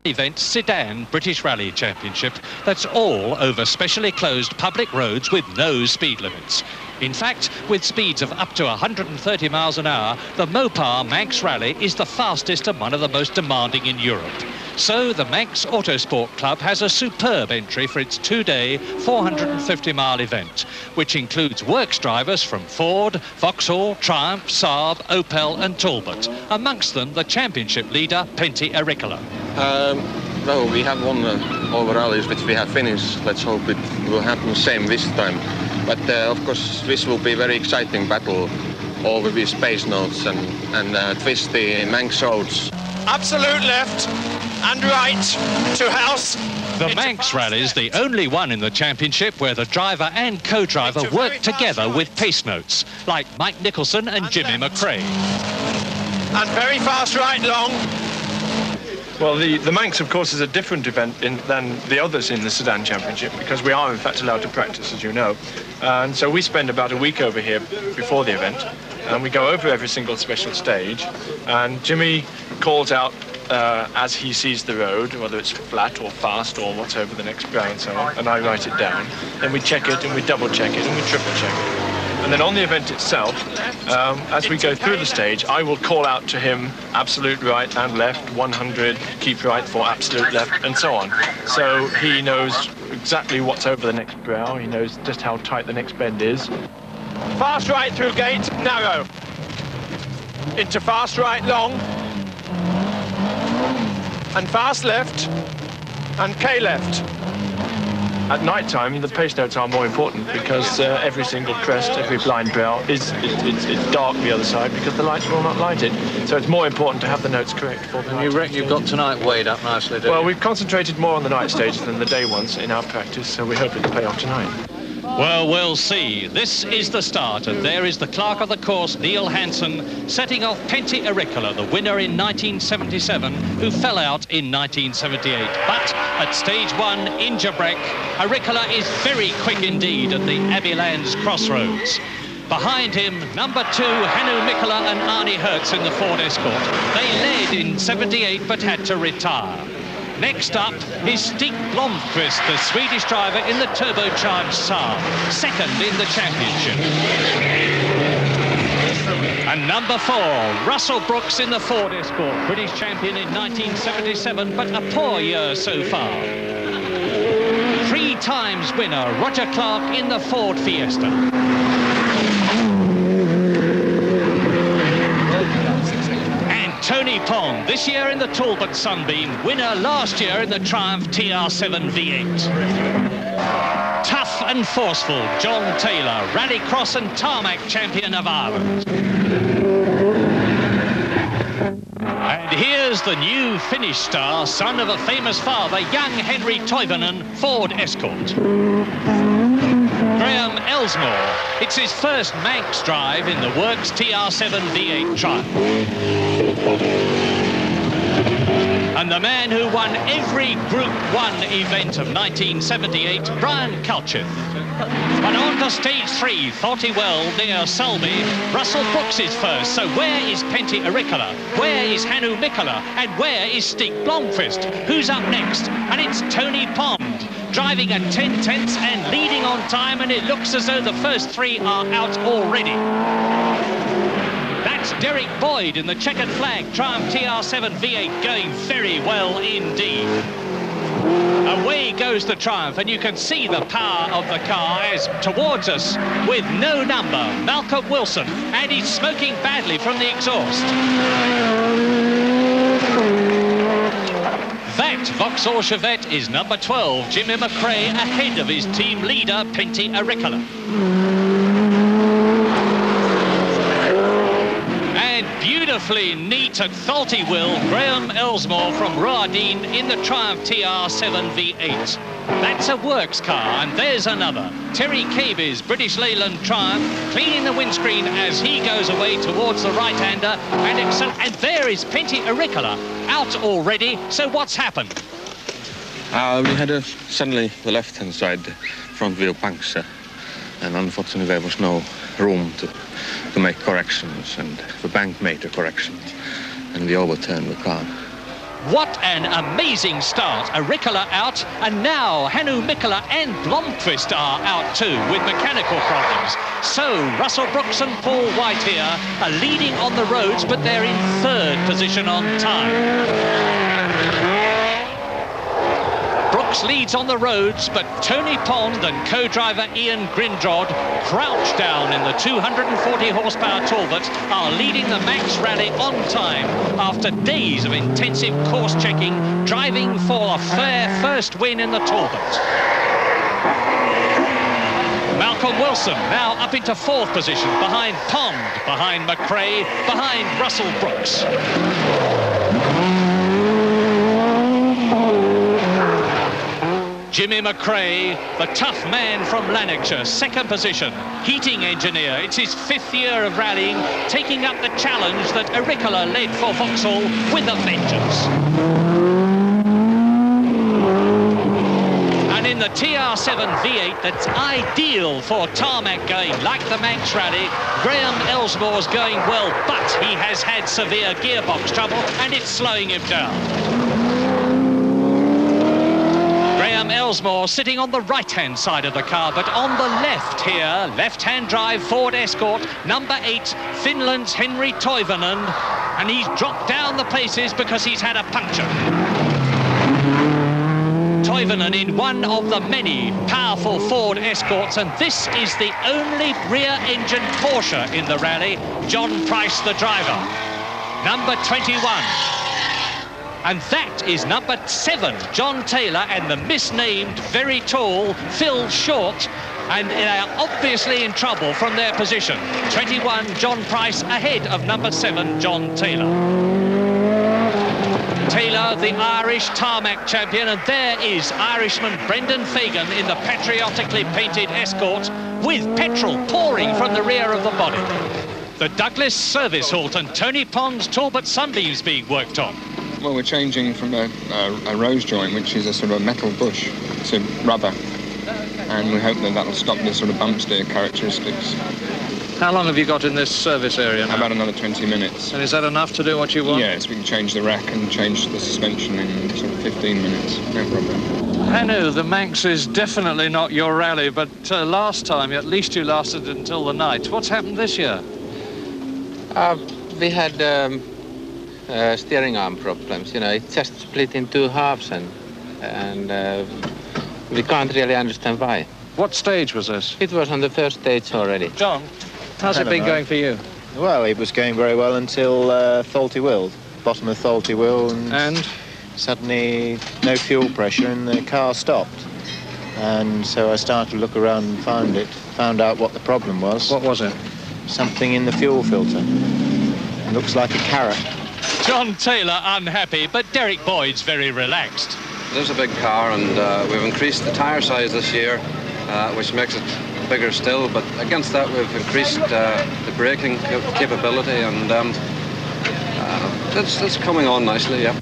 event Sedan British Rally Championship that's all over specially closed public roads with no speed limits. In fact, with speeds of up to 130 miles an hour, the Mopar Manx Rally is the fastest and one of the most demanding in Europe. So the Manx Autosport Club has a superb entry for its two-day 450-mile event, which includes works drivers from Ford, Vauxhall, Triumph, Saab, Opel and Talbot. Amongst them, the championship leader, Pentti Aricola. Well, we have won all the rallies which we have finished. Let's hope it will happen the same this time. But of course, this will be a very exciting battle over these space notes and twisty Manx roads. Absolute left and right to house. The Manx Rally is the only one in the championship where the driver and co-driver work together with pace notes, like Mike Nicholson and Jimmy McRae. And very fast right long. Well, the Manx, of course, is a different event than the others in the Sedan Championship because we are, in fact, allowed to practice, as you know. And so we spend about a week over here before the event, and we go over every single special stage. And Jimmy calls out as he sees the road, whether it's flat or fast or what's over the next brow and so on, and I write it down. Then we check it, and we double-check it, and we triple-check it. And then on the event itself, as we go through the stage, I will call out to him absolute right and left, 100, keep right for absolute left, and so on. So he knows exactly what's over the next brow. He knows just how tight the next bend is. Fast right through gate, narrow. Into fast right long. And fast left. And K left. At night time, the pace notes are more important because every single crest, every blind brow it's dark the other side because the lights will not light it. So it's more important to have the notes correct for the night. You reckon you've got tonight weighed up nicely, don't you? Well, we've concentrated more on the night stages than the day ones in our practice, so we hope it'll pay off tonight. Well, we'll see. This is the start, and there is the clerk of the course, Neil Hansen, setting off Pentti Aricola, the winner in 1977, who fell out in 1978. But at stage 1, Ingebrek, Aricola is very quick indeed at the Abbeylands crossroads. Behind him, number 2, Hannu Mikkola and Arne Hertz in the Ford Escort. They led in 78 but had to retire. Next up is Stig Blomqvist, the Swedish driver in the turbocharged Saab, second in the championship. And number 4, Russell Brooks in the Ford Escort, British champion in 1977, but a poor year so far. 3 times winner, Roger Clark in the Ford Fiesta. Tony Pond, this year in the Talbot Sunbeam, winner last year in the Triumph TR7 V8. Tough and forceful, John Taylor, Rallycross and Tarmac champion of Ireland. And here's the new Finnish star, son of a famous father, young Henry Toivonen, Ford Escort. Graham Elsmore, it's his first Manx drive in the Works TR7 V8 Triumph. And the man who won every Group 1 event of 1978, Brian Kalchith. But on to stage 3, Thortywell near Sulby, Russell Brooks is first. So where is Pentti Aricola? Where is Hannu Mikkola? And where is Stig Blomqvist? Who's up next? And it's Tony Pond, driving at 10 tenths and leading on time, and it looks as though the first 3 are out already. That's Derek Boyd in the checkered flag Triumph TR7 V8 going very well indeed. Away goes the Triumph, and you can see the power of the car as towards us with no number, Malcolm Wilson, and he's smoking badly from the exhaust. That Vauxhall Chevette is number 12, Jimmy McRae, ahead of his team leader, Pentti Aricola. Beautifully neat at Thortywell, Graham Elsmore from Roardine in the Triumph TR7 V8. That's a works car, and there's another. Terry Caby's British Leyland Triumph cleaning the windscreen as he goes away towards the right-hander, and there is Pentti Aricola out already. So what's happened? We had suddenly the left-hand side front wheel puncture, and unfortunately there was no room to make corrections, and the bank made the corrections, and we overturned the car. What an amazing start. Auricola out, and now Hannu Mikkola and Blomqvist are out too with mechanical problems. So Russell Brooks and Paul White here are leading on the roads, but they're in third position on time. Brooks leads on the roads, but Tony Pond and co-driver Ian Grindrod, crouched down in the 240 horsepower Talbot, are leading the Manx Rally on time after days of intensive course checking, driving for a fair first win in the Talbot. Malcolm Wilson now up into fourth position, behind Pond, behind McRae, behind Russell Brooks. Jimmy McRae, the tough man from Lanarkshire, second position, heating engineer. It's his 5th year of rallying, taking up the challenge that Auricola led for Vauxhall with a vengeance. And in the TR7 V8 that's ideal for tarmac going, like the Manx Rally, Graham Elsmore's going well, but he has had severe gearbox trouble and it's slowing him down. Graham Elsmore sitting on the right-hand side of the car, but on the left here, left-hand drive Ford Escort, number 8, Finland's Henry Toivonen, and he's dropped down the places because he's had a puncture. Toivonen in one of the many powerful Ford Escorts, and this is the only rear-engine Porsche in the rally. John Price, the driver, number 21. And that is number 7, John Taylor, and the misnamed, very tall Phil Short, and they are obviously in trouble from their position. 21, John Price, ahead of number 7, John Taylor. Taylor, the Irish tarmac champion, and there is Irishman Brendan Fagan in the patriotically painted Escort, with petrol pouring from the rear of the body. The Douglas service halt and Tony Pond's Talbot Sunbeams being worked on. Well, we're changing from a rose joint, which is a sort of metal bush, to rubber. And we hope that that'll stop the sort of bump steer characteristics. How long have you got in this service area now? About another 20 minutes. And is that enough to do what you want? Yes, we can change the rack and change the suspension in sort of 15 minutes, no problem. Hannu, the Manx is definitely not your rally, but last time at least you lasted until the night. What's happened this year? We had steering arm problems. You know, it just split in 2 halves, and we can't really understand why. What stage was this? It was on the first stage already. John, how's it been going for you? Well, it was going very well until Thalty Wheel, bottom of Thalty Wheel, and suddenly no fuel pressure and the car stopped. And so I started to look around and found out what the problem was. What was it? Something in the fuel filter. It looks like a carrot. John Taylor unhappy, but Derek Boyd's very relaxed. It is a big car, and we've increased the tyre size this year, which makes it bigger still, but against that we've increased the braking capability, and it's coming on nicely, yeah.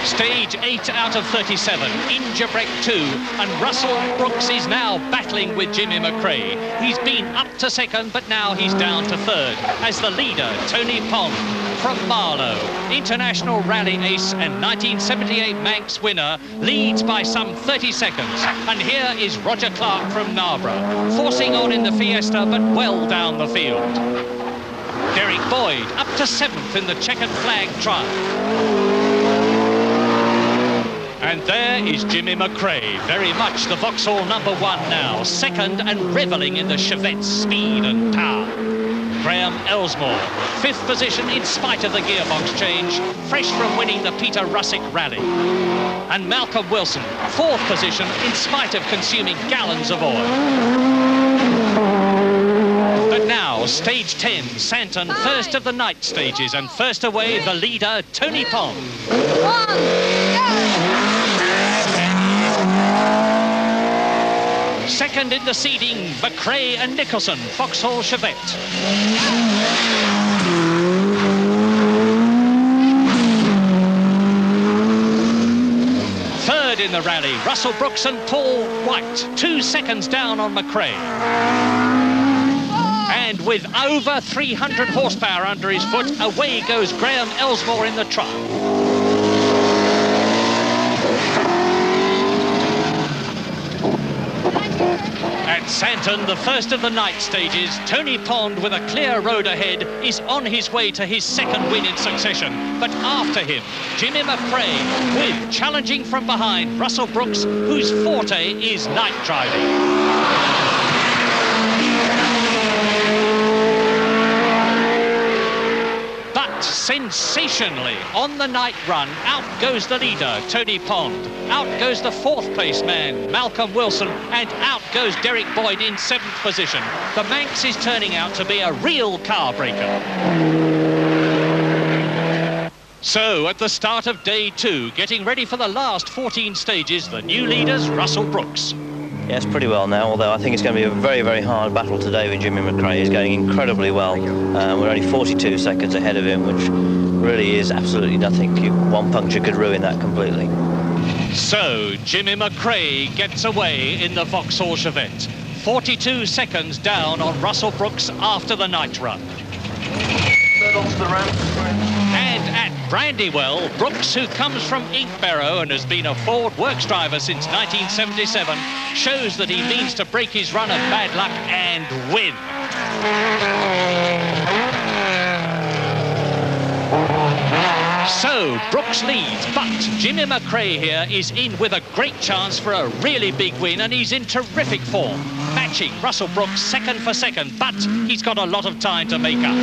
Stage 8 out of 37, Ingebrek 2, and Russell Brooks is now battling with Jimmy McRae. He's been up to second, but now he's down to third, as the leader, Tony Pond, from Marlow, international rally ace and 1978 Manx winner, leads by some 30 seconds. And here is Roger Clark from Narborough, forcing on in the Fiesta, but well down the field. Derek Boyd up to 7th in the checkered flag trial. And there is Jimmy McRae, very much the Vauxhall number 1 now, second and revelling in the Chevette's speed and power. Graham Elsmore, 5th position in spite of the gearbox change, fresh from winning the Peter Russick Rally. And Malcolm Wilson, 4th position in spite of consuming gallons of oil. But now, stage 10, Santon, first of the night stages, and first away, the leader, Tony Pond. 1, go! Second in the seeding, McRae and Nicholson, Vauxhall Chevette. Third in the rally, Russell Brooks and Paul White, 2 seconds down on McRae. And with over 300 horsepower under his foot, away goes Graham Elsmore in the trial. At Santon, the first of the night stages, Tony Pond, with a clear road ahead, is on his way to his second win in succession. But after him, Jimmy McRae, with challenging from behind Russell Brooks, whose forte is night driving. Sensationally, on the night run, out goes the leader, Tony Pond. Out goes the fourth place man, Malcolm Wilson, and out goes Derek Boyd in 7th position. The Manx is turning out to be a real car breaker. So, at the start of day 2, getting ready for the last 14 stages, the new leaders, Russell Brooks. Yes, pretty well now, although I think it's going to be a very, very hard battle today with Jimmy McRae. He's going incredibly well. We're only 42 seconds ahead of him, which really is absolutely nothing. One puncture could ruin that completely. So, Jimmy McRae gets away in the Vauxhall Chevette. 42 seconds down on Russell Brooks after the night run. Onto the ramp. And at Brandywell, Brooks, who comes from Inkbarrow and has been a Ford Works driver since 1977, shows that he means to break his run of bad luck and win. So, Brooks leads, but Jimmy McRae here is in with a great chance for a really big win, and he's in terrific form, matching Russell Brooks second for second, but he's got a lot of time to make up.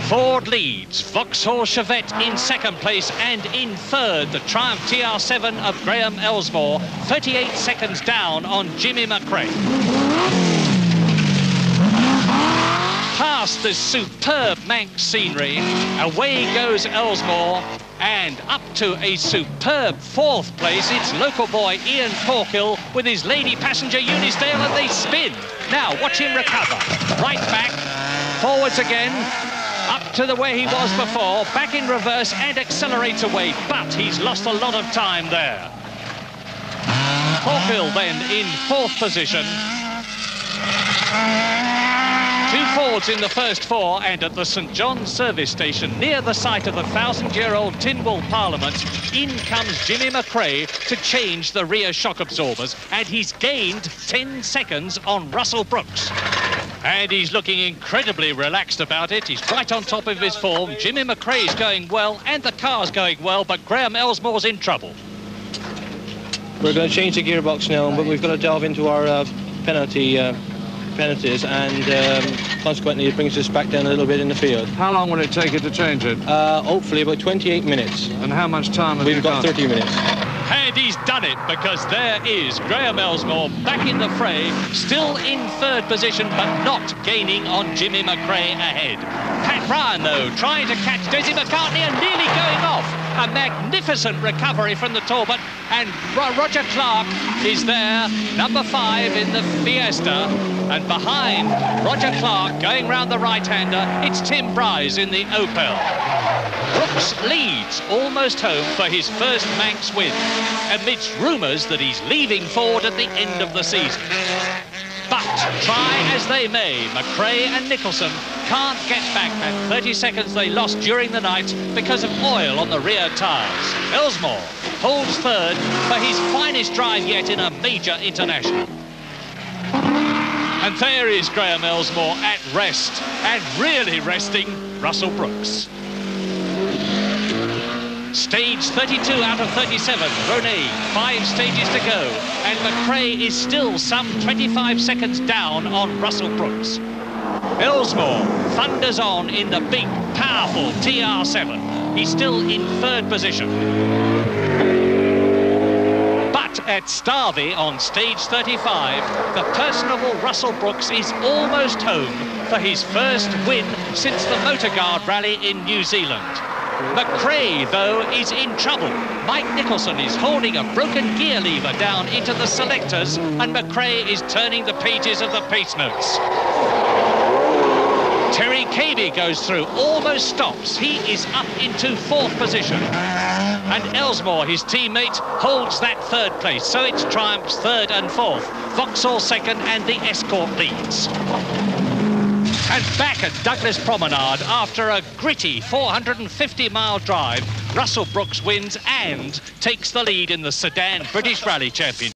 Ford leads, Vauxhall Chevette in 2nd place, and in 3rd, the Triumph TR7 of Graham Elsmore, 38 seconds down on Jimmy McRae. Past this superb Manx scenery, away goes Elsmore, and up to a superb 4th place, it's local boy Ian Corkill with his lady passenger Unisdale, and they spin. Now, watch him recover. Right back, forwards again, up to the way he was before, back in reverse and accelerates away, but he's lost a lot of time there. Corkill then in 4th position. 2 Fords in the first 4, and at the St John's service station near the site of the 1,000-year-old Tynwald Parliament, in comes Jimmy McRae to change the rear shock absorbers, and he's gained 10 seconds on Russell Brooks. And he's looking incredibly relaxed about it. He's right on top of his form. Jimmy McRae's going well, and the car's going well, but Graham Elsmore's in trouble. We're going to change the gearbox now, but we've got to delve into our penalties, and consequently it brings us back down a little bit in the field. How long will it take you to change it? Hopefully about 28 minutes. And how much time have We've got 30 minutes. And he's done it, because there is Graham Elsmore back in the fray, still in 3rd position, but not gaining on Jimmy McRae ahead. Pat Ryan, though, trying to catch Desi McCartney and nearly going off. A magnificent recovery from the Talbot, and Roger Clark is there, number 5 in the Fiesta, and behind Roger Clark, going round the right-hander, it's Tim Bryce in the Opel. Brooks leads almost home for his first Manx win, amidst rumours that he's leaving Ford at the end of the season. But try as they may, McRae and Nicholson can't get back that 30 seconds they lost during the night because of oil on the rear tyres. Elsmore holds 3rd for his finest drive yet in a major international. And there is Graham Elsmore at rest, and really resting Russell Brooks. Stage 32 out of 37, Ronay, 5 stages to go, and McRae is still some 25 seconds down on Russell Brooks. Elsmore thunders on in the big, powerful TR7. He's still in 3rd position. But at Starvey on stage 35, the personable Russell Brooks is almost home for his first win since the Motorguard Rally in New Zealand. McRae, though, is in trouble. Mike Nicholson is holding a broken gear lever down into the selectors, and McRae is turning the pages of the pace notes. Terry Cavey goes through, almost stops. He is up into 4th position. And Elsmore, his teammate, holds that 3rd place. So it's Triumph's 3rd and 4th. Vauxhall 2nd, and the Escort leads. And back at Douglas Promenade, after a gritty 450-mile drive, Russell Brooks wins and takes the lead in the Sedan British Rally Championship.